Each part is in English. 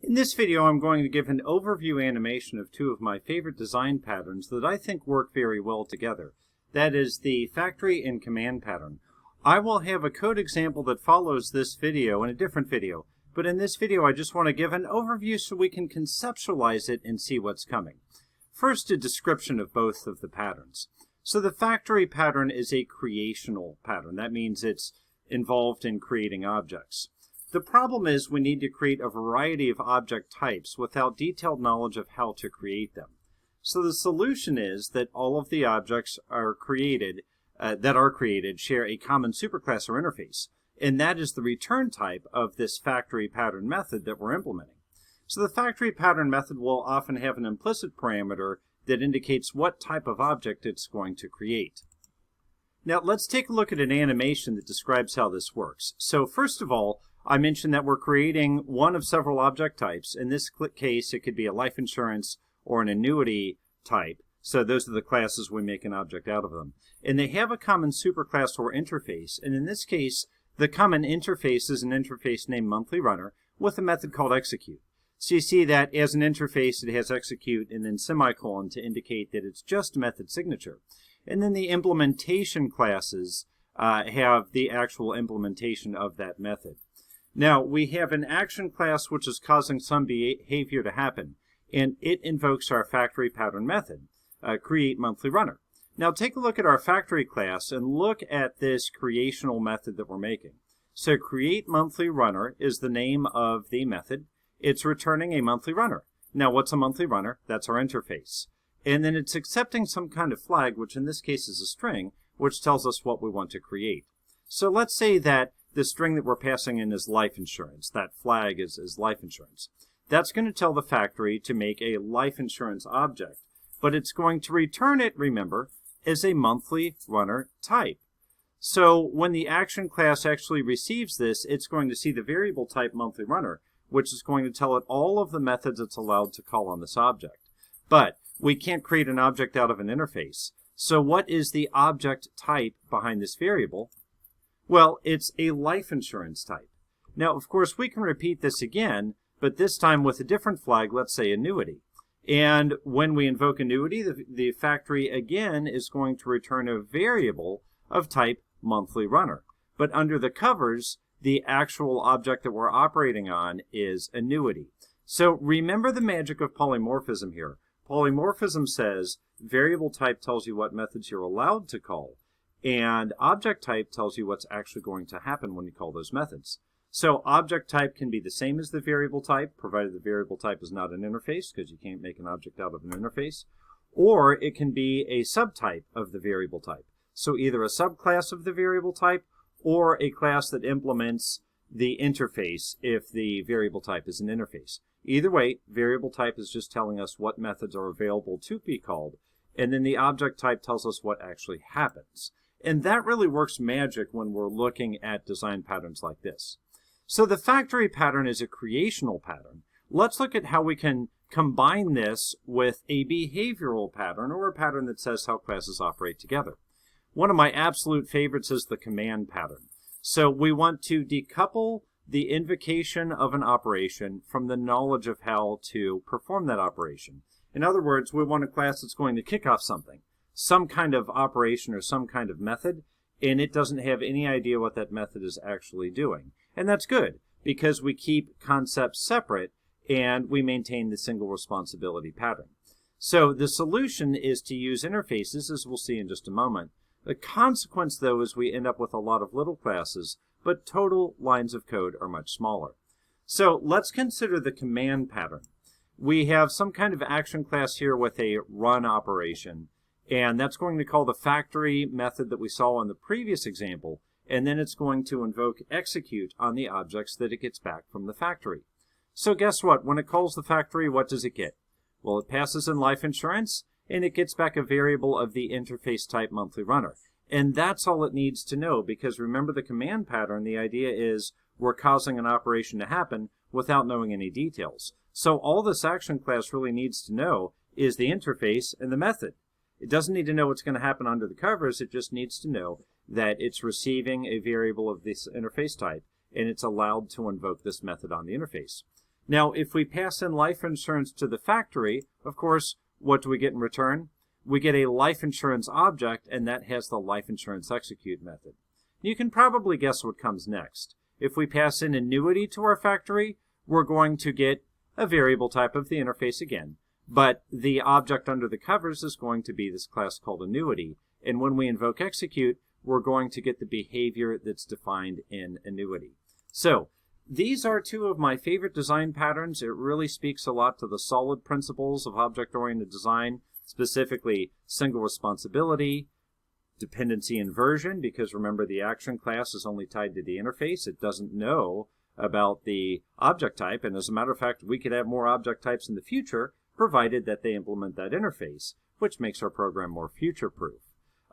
In this video, I'm going to give an overview animation of two of my favorite design patterns that I think work very well together. That is the factory and command pattern. I will have a code example that follows this video in a different video, but in this video I just want to give an overview so we can conceptualize it and see what's coming. First, a description of both of the patterns. So the factory pattern is a creational pattern. That means it's involved in creating objects. The problem is we need to create a variety of object types without detailed knowledge of how to create them. So the solution is that all of the objects are created, share a common superclass or interface, and that is the return type of this factory pattern method that we're implementing. So the factory pattern method will often have an implicit parameter that indicates what type of object it's going to create. Now let's take a look at an animation that describes how this works. So first of all, I mentioned that we're creating one of several object types. In this case, it could be a life insurance or an annuity type. So those are the classes we make an object out of them. And they have a common superclass or interface. And in this case, the common interface is an interface named monthly runner with a method called execute. So you see that as an interface, it has execute and then semicolon to indicate that it's just a method signature. And then the implementation classes have the actual implementation of that method. Now, we have an action class which is causing some behavior to happen, and it invokes our factory pattern method, create monthly runner. Now, take a look at our factory class and look at this creational method that we're making. So, create monthly runner is the name of the method. It's returning a monthly runner. Now, what's a monthly runner? That's our interface. And then it's accepting some kind of flag, which in this case is a string, which tells us what we want to create. So, let's say that the string that we're passing in is life insurance. That flag is life insurance. That's going to tell the factory to make a life insurance object, but it's going to return it, remember, as a monthly runner type. So when the action class actually receives this, it's going to see the variable type monthly runner, which is going to tell it all of the methods it's allowed to call on this object. But we can't create an object out of an interface. So what is the object type behind this variable? Well, it's a life insurance type. Now, of course, we can repeat this again, but this time with a different flag, let's say annuity. And when we invoke annuity, the factory again is going to return a variable of type monthly runner. But under the covers, the actual object that we're operating on is annuity. So remember the magic of polymorphism here. Polymorphism says variable type tells you what methods you're allowed to call, and object type tells you what's actually going to happen when you call those methods. So object type can be the same as the variable type, provided the variable type is not an interface, because you can't make an object out of an interface. Or it can be a subtype of the variable type. So either a subclass of the variable type, or a class that implements the interface if the variable type is an interface. Either way, variable type is just telling us what methods are available to be called, and then the object type tells us what actually happens. And that really works magic when we're looking at design patterns like this. So the factory pattern is a creational pattern. Let's look at how we can combine this with a behavioral pattern, or a pattern that says how classes operate together. One of my absolute favorites is the command pattern. So we want to decouple the invocation of an operation from the knowledge of how to perform that operation. In other words, we want a class that's going to kick off something, some kind of operation or some kind of method, and it doesn't have any idea what that method is actually doing. And that's good, because we keep concepts separate and we maintain the single responsibility pattern. So the solution is to use interfaces, as we'll see in just a moment. The consequence, though, is we end up with a lot of little classes, but total lines of code are much smaller. So let's consider the command pattern. We have some kind of action class here with a run operation, and that's going to call the factory method that we saw in the previous example, and then it's going to invoke execute on the objects that it gets back from the factory. So guess what? When it calls the factory, what does it get? Well, it passes in life insurance, and it gets back a variable of the interface type monthly runner. And that's all it needs to know, because remember the command pattern, the idea is we're causing an operation to happen without knowing any details. So all this action class really needs to know is the interface and the method. It doesn't need to know what's going to happen under the covers, it just needs to know that it's receiving a variable of this interface type, and it's allowed to invoke this method on the interface. Now, if we pass in life insurance to the factory, of course, what do we get in return? We get a life insurance object, and that has the life insurance execute method. You can probably guess what comes next. If we pass in annuity to our factory, we're going to get a variable type of the interface again. But the object under the covers is going to be this class called annuity. And when we invoke execute, we're going to get the behavior that's defined in annuity. So these are two of my favorite design patterns. It really speaks a lot to the solid principles of object-oriented design, specifically single responsibility, dependency inversion, because remember the action class is only tied to the interface. It doesn't know about the object type, and as a matter of fact, we could have more object types in the future, provided that they implement that interface, which makes our program more future-proof.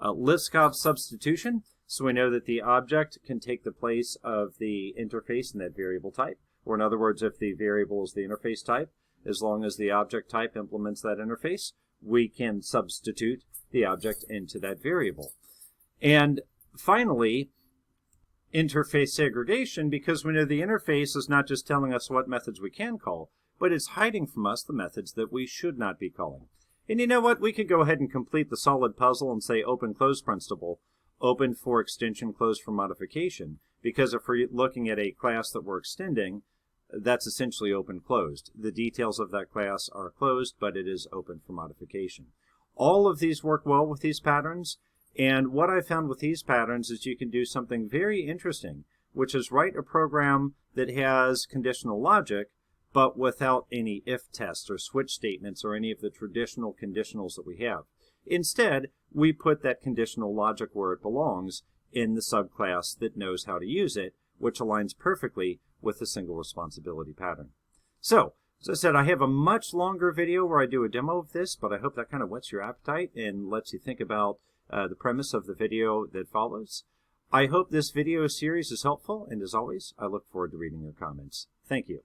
Liskov substitution, so we know that the object can take the place of the interface in that variable type, or in other words, if the variable is the interface type, as long as the object type implements that interface, we can substitute the object into that variable. And finally, interface segregation, because we know the interface is not just telling us what methods we can call, but it's hiding from us the methods that we should not be calling. And you know what? We could go ahead and complete the solid puzzle and say open-close principle, open for extension, closed for modification, because if we're looking at a class that we're extending, that's essentially open-closed. The details of that class are closed, but it is open for modification. All of these work well with these patterns, and what I found with these patterns is you can do something very interesting, which is write a program that has conditional logic, but without any if tests or switch statements or any of the traditional conditionals that we have. Instead, we put that conditional logic where it belongs in the subclass that knows how to use it, which aligns perfectly with the single responsibility pattern. So, as I said, I have a much longer video where I do a demo of this, but I hope that kind of whets your appetite and lets you think about the premise of the video that follows. I hope this video series is helpful, and as always, I look forward to reading your comments. Thank you.